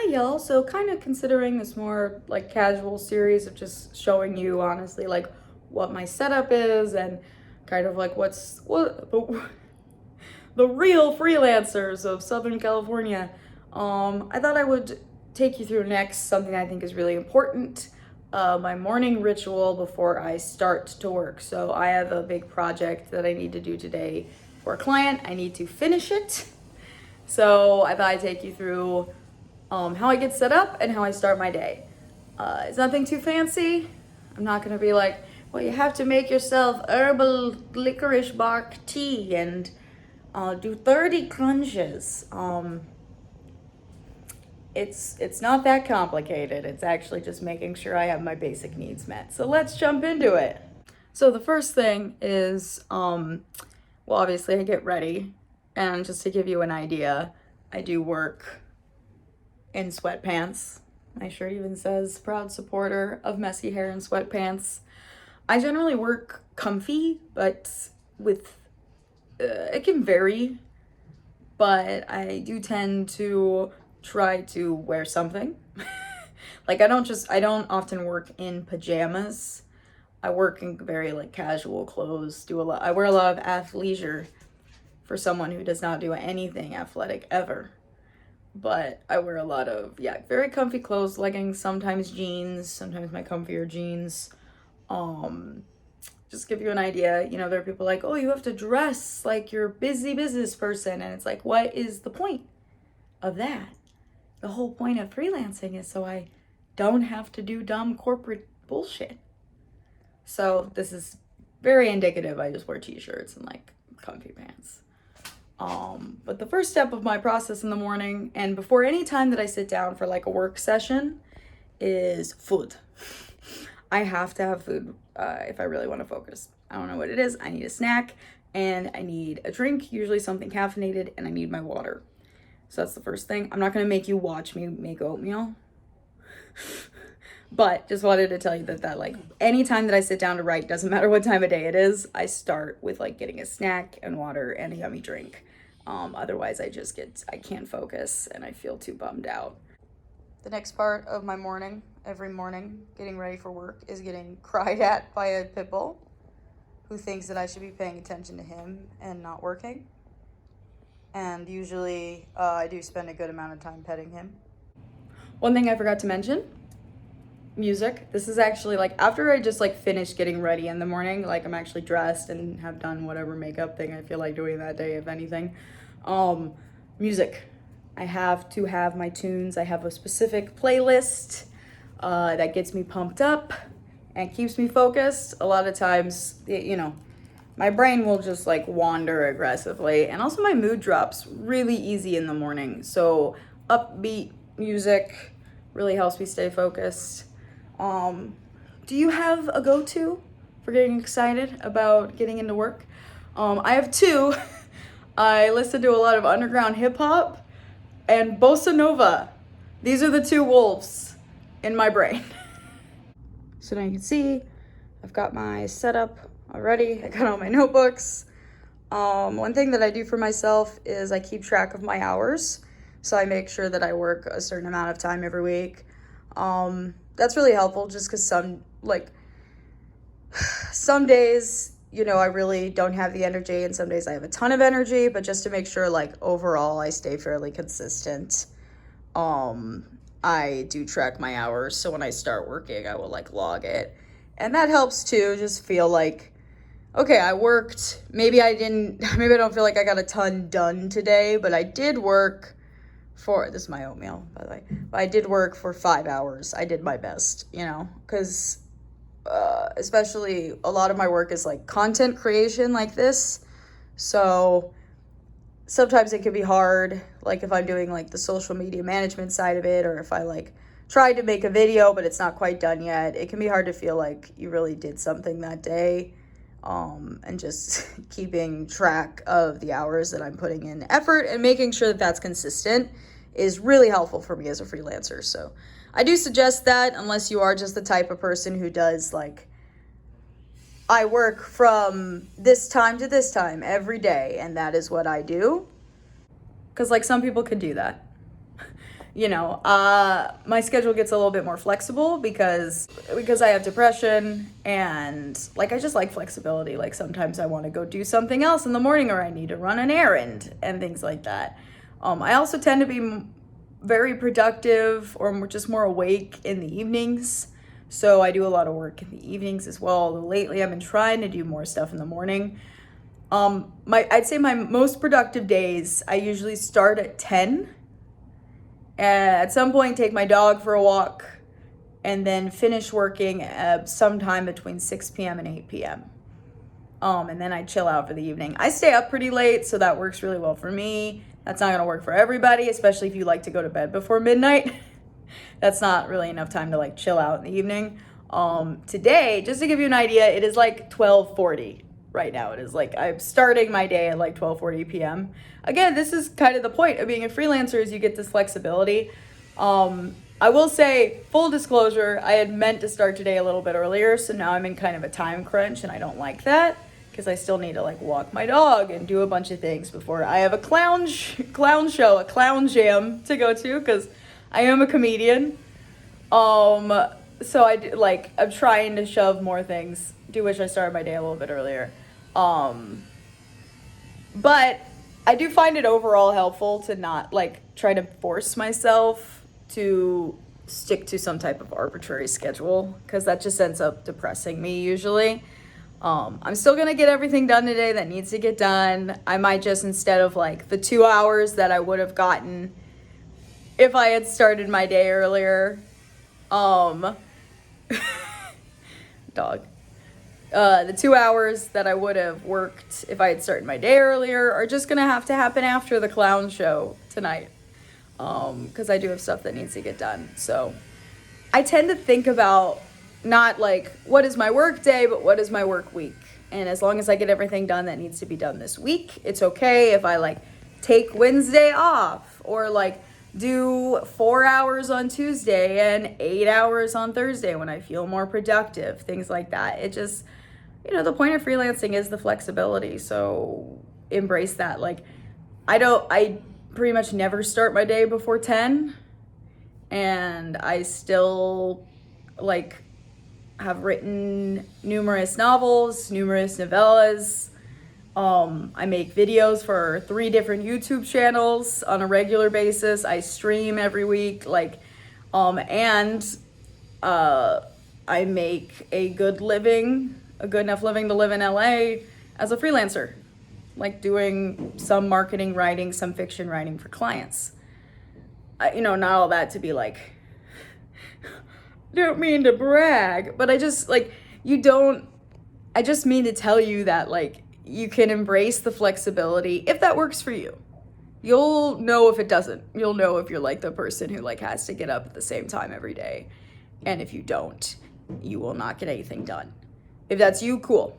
Hi y'all. So kind of considering this more like casual series of just showing you honestly like what my setup is and kind of like what the real freelancers of Southern California. I thought I would take you through next something I think is really important. My morning ritual before I start to work. So I have a big project that I need to do today for a client. I need to finish it. So I thought I'd take you through how I get set up and how I start my day. It's nothing too fancy. I'm not gonna be like, well, you have to make yourself herbal licorice bark tea and do 30 crunches. It's not that complicated. It's actually just making sure I have my basic needs met. So let's jump into it. So the first thing is, well, obviously I get ready, and just to give you an idea, I do work in sweatpants. My shirt even says proud supporter of messy hair in sweatpants. I generally work comfy, but with it can vary, but I do tend to try to wear something. Like I don't often work in pajamas. I work in very like casual clothes. I wear a lot of athleisure for someone who does not do anything athletic ever. But I wear a lot of, very comfy clothes, leggings, sometimes jeans, sometimes my comfier jeans. Just give you an idea, there are people like, oh, you have to dress like you're a busy business person. And it's like, what is the point of that? The whole point of freelancing is so I don't have to do dumb corporate bullshit. So this is very indicative. I just wear t-shirts and like comfy pants. But the first step of my process in the morning and before any time that I sit down for like a work session is food. I have to have food if I really want to focus. I don't know what it is. I need a snack and I need a drink, usually something caffeinated, and I need my water. So that's the first thing. I'm not going to make you watch me make oatmeal. But just wanted to tell you that like anytime that I sit down to write, doesn't matter what time of day it is, I start with like getting a snack and water and a yummy drink. Otherwise I can't focus and I feel too bummed out. The next part of my morning, every morning, getting ready for work, is getting cried at by a pit bull who thinks that I should be paying attention to him and not working. And usually I do spend a good amount of time petting him. One thing I forgot to mention, music. This is actually like after I just like finished getting ready in the morning, like I'm actually dressed and have done whatever makeup thing I feel like doing that day, if anything. Music. I have to have my tunes. I have a specific playlist that gets me pumped up and keeps me focused. A lot of times, my brain will just like wander aggressively, and also my mood drops really easy in the morning. So upbeat music really helps me stay focused. Do you have a go-to for getting excited about getting into work? I have two. I listen to a lot of underground hip hop and bossa nova. These are the two wolves in my brain. So now you can see I've got my setup already. I got all my notebooks. One thing that I do for myself is I keep track of my hours. So I make sure that I work a certain amount of time every week. That's really helpful just because some days, I really don't have the energy, and some days I have a ton of energy, but just to make sure like overall I stay fairly consistent, I do track my hours. So when I start working, I will like log it. And that helps too, just feel like, okay, I worked. Maybe I don't feel like I got a ton done today, but I did work this is my oatmeal, by the way. I did work for 5 hours. I did my best, because especially a lot of my work is like content creation like this. So sometimes it can be hard, like if I'm doing like the social media management side of it, or if I like tried to make a video, but it's not quite done yet. It can be hard to feel like you really did something that day. And just keeping track of the hours that I'm putting in effort and making sure that that's consistent is really helpful for me as a freelancer. So I do suggest that, unless you are just the type of person who does like, I work from this time to this time every day, and that is what I do. Because like some people can do that. My schedule gets a little bit more flexible because I have depression, and like I just like flexibility. Like sometimes I want to go do something else in the morning, or I need to run an errand and things like that. I also tend to be very productive or just more awake in the evenings. So I do a lot of work in the evenings as well. Although lately I've been trying to do more stuff in the morning. I'd say my most productive days, I usually start at 10. At some point, take my dog for a walk, and then finish working sometime between 6 p.m. and 8 p.m. And then I chill out for the evening. I stay up pretty late, so that works really well for me. That's not gonna work for everybody, especially if you like to go to bed before midnight. That's not really enough time to like chill out in the evening. Today, just to give you an idea, it is like 12:40 right now. It is like I'm starting my day at like 12:40 p.m. Again, this is kind of the point of being a freelancer, is you get this flexibility. I will say, full disclosure, I had meant to start today a little bit earlier, so now I'm in kind of a time crunch, and I don't like that because I still need to like walk my dog and do a bunch of things before I have a clown jam to go to, because I am a comedian. So I'm trying to shove more things. Do wish I started my day a little bit earlier. But I do find it overall helpful to not like try to force myself to stick to some type of arbitrary schedule, because that just ends up depressing me usually. I'm still gonna get everything done today that needs to get done. I might just, instead of like the 2 hours that I would have gotten if I had started my day earlier, dog. The 2 hours that I would have worked if I had started my day earlier are just gonna have to happen after the clown show tonight, because I do have stuff that needs to get done. So I tend to think about not like what is my work day, but what is my work week. And as long as I get everything done that needs to be done this week, it's okay if I like take Wednesday off, or like do 4 hours on Tuesday and 8 hours on Thursday when I feel more productive, things like that. It just, the point of freelancing is the flexibility. So embrace that. Like I pretty much never start my day before 10, and I still like have written numerous novels, numerous novellas. I make videos for 3 different YouTube channels on a regular basis. I stream every week, and I make a good enough living to live in LA as a freelancer, like doing some marketing writing, some fiction writing for clients. Not all that to be like, don't mean to brag, but I just mean to tell you that like you can embrace the flexibility if that works for you. You'll know if it doesn't. You'll know if you're like the person who like has to get up at the same time every day. And if you don't, you will not get anything done. If that's you, cool.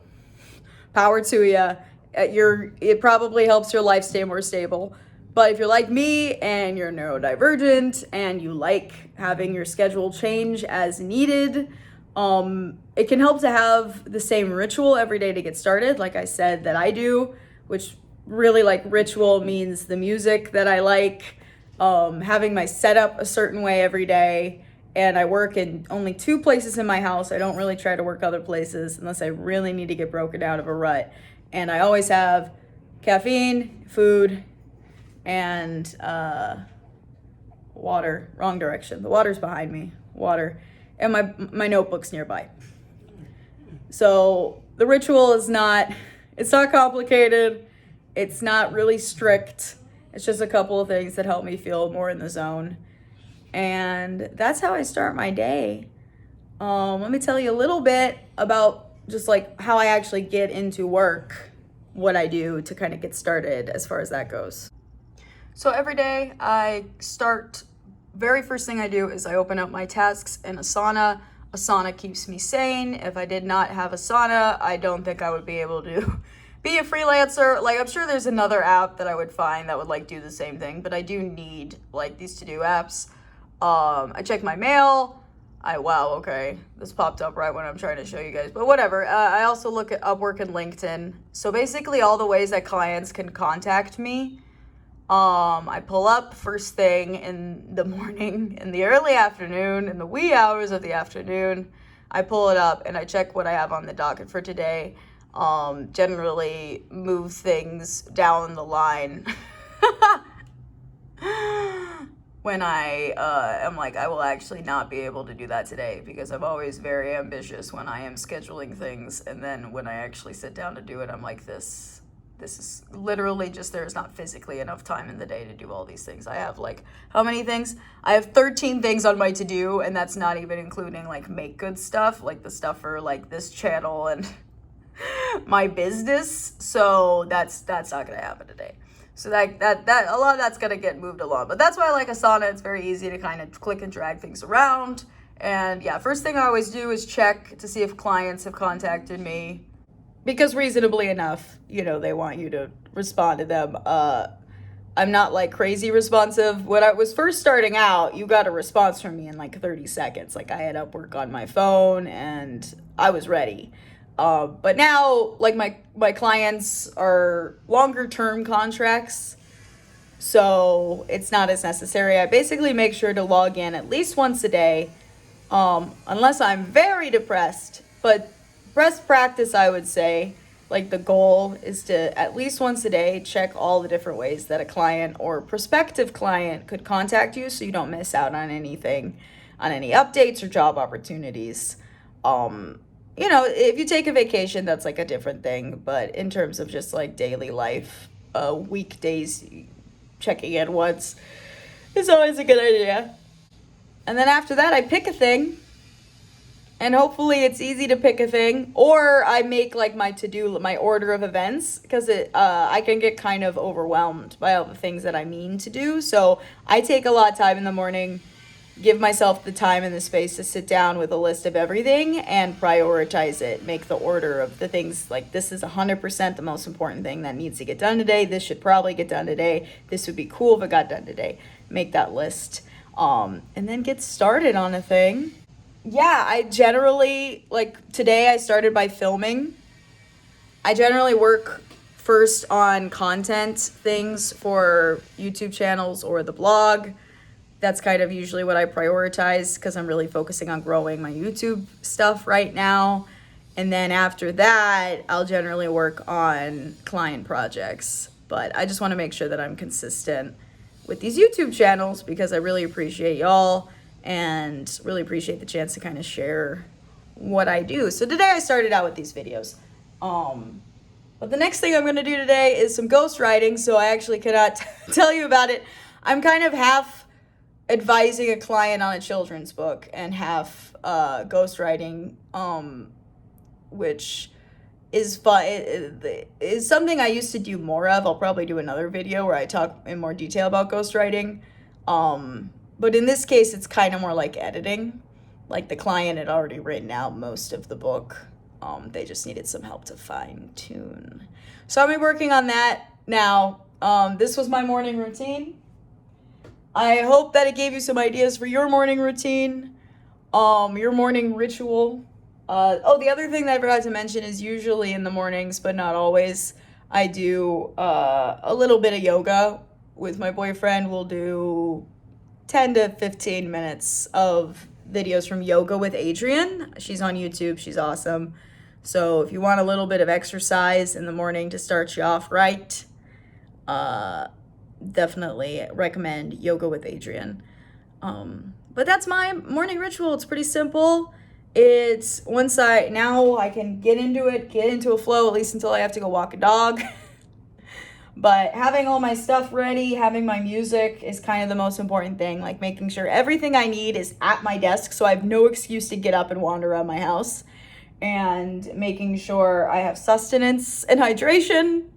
Power to you. It probably helps your life stay more stable. But if you're like me and you're neurodivergent and you like having your schedule change as needed, it can help to have the same ritual every day to get started, like I said, that I do, which really like ritual means the music that I like, having my setup a certain way every day. And I work in only 2 places in my house. I don't really try to work other places unless I really need to get broken out of a rut. And I always have caffeine, food, and water. Wrong direction. The water's behind me. Water. And my notebook's nearby. So the ritual it's not complicated. It's not really strict. It's just a couple of things that help me feel more in the zone. And that's how I start my day. Let me tell you a little bit about just like how I actually get into work, what I do to kind of get started as far as that goes. So every day very first thing I do is I open up my tasks in Asana. Asana keeps me sane. If I did not have Asana, I don't think I would be able to be a freelancer. Like, I'm sure there's another app that I would find that would like do the same thing, but I do need like these to-do apps. I check my mail. Okay, this popped up right when I'm trying to show you guys, but whatever. I also look at Upwork and LinkedIn. So basically all the ways that clients can contact me I pull up first thing in the morning, in the early afternoon, in the wee hours of the afternoon. I pull it up and I check what I have on the docket for today. Generally move things down the line. When I am like, I will actually not be able to do that today, because I'm always very ambitious when I am scheduling things, and then when I actually sit down to do it, I'm like, this is literally just, there's not physically enough time in the day to do all these things. I have like, how many things? I have 13 things on my to-do, and that's not even including like MakeGood stuff, like the stuff for like this channel and my business. So that's not gonna happen today. So that a lot of that's gonna get moved along. But that's why I like Asana. It's very easy to kind of click and drag things around. And yeah, first thing I always do is check to see if clients have contacted me, because reasonably enough, they want you to respond to them. I'm not like crazy responsive. When I was first starting out, you got a response from me in like 30 seconds. Like I had Upwork on my phone and I was ready. But now, like my clients are longer term contracts, so it's not as necessary. I basically make sure to log in at least once a day, unless I'm very depressed. But best practice, I would say, like the goal is to at least once a day check all the different ways that a client or prospective client could contact you, so you don't miss out on anything, on any updates or job opportunities. If you take a vacation, that's like a different thing. But in terms of just like daily life, weekdays, checking in once is always a good idea. And then after that, I pick a thing. And hopefully it's easy to pick a thing. Or I make like my to-do, my order of events, because I can get kind of overwhelmed by all the things that I mean to do. So I take a lot of time in the morning, give myself the time and the space to sit down with a list of everything and prioritize it, make the order of the things, like this is 100% the most important thing that needs to get done today. This should probably get done today. This would be cool if it got done today. Make that list, and then get started on a thing. Yeah, I generally, like today I started by filming. I generally work first on content things for YouTube channels or the blog. That's kind of usually what I prioritize, because I'm really focusing on growing my YouTube stuff right now. And then after that, I'll generally work on client projects. But I just want to make sure that I'm consistent with these YouTube channels, because I really appreciate y'all and really appreciate the chance to kind of share what I do. So today I started out with these videos. But the next thing I'm going to do today is some ghostwriting, so I actually cannot tell you about it. I'm kind of half advising a client on a children's book and half ghostwriting, which is fun. It is something I used to do more of. I'll probably do another video where I talk in more detail about ghostwriting. But in this case, it's kind of more like editing. Like the client had already written out most of the book. They just needed some help to fine tune. So I'll be working on that now. This was my morning routine. I hope that it gave you some ideas for your morning routine, your morning ritual. The other thing that I forgot to mention is usually in the mornings, but not always, I do a little bit of yoga with my boyfriend. We'll do 10 to 15 minutes of videos from Yoga with Adrienne. She's on YouTube. She's awesome. So if you want a little bit of exercise in the morning to start you off right, definitely recommend Yoga with Adrienne. But that's my morning ritual. It's pretty simple. It's once I can get into a flow, at least until I have to go walk a dog. But having all my stuff ready, having my music is kind of the most important thing, like making sure everything I need is at my desk so I have no excuse to get up and wander around my house, and making sure I have sustenance and hydration.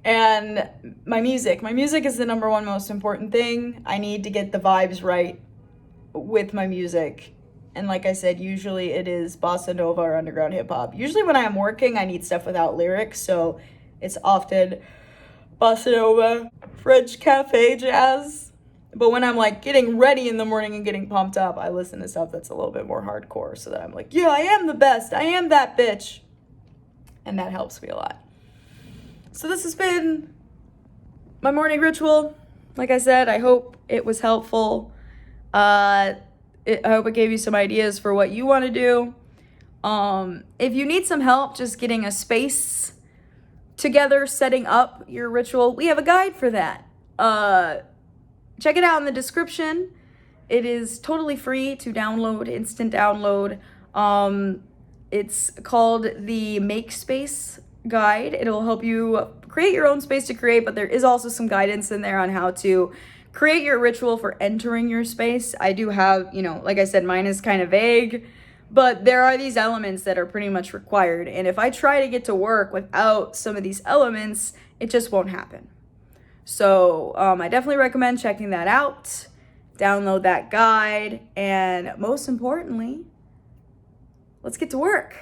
And my music is the number one most important thing. I need to get the vibes right with my music. And like I said, usually it is bossa nova or underground hip hop. Usually when I am working, I need stuff without lyrics, so it's often bossa nova, French cafe jazz. But when I'm like getting ready in the morning and getting pumped up, I listen to stuff that's a little bit more hardcore, so that I'm like, yeah, I am the best. I am that bitch. And that helps me a lot. So this has been my morning ritual, like I said, I hope it was helpful. I hope it gave you some ideas for what you want to do. If you need some help just getting a space together, setting up your ritual, we have a guide for that. Check it out in the description. It is totally free to download, instant download. It's called the Make Space Guide. It'll help you create your own space to create, but there is also some guidance in there on how to create your ritual for entering your space. I do have, like I said, mine is kind of vague, but there are these elements that are pretty much required. And if I try to get to work without some of these elements, it just won't happen. So I definitely recommend checking that out. Download that guide. And most importantly, let's get to work.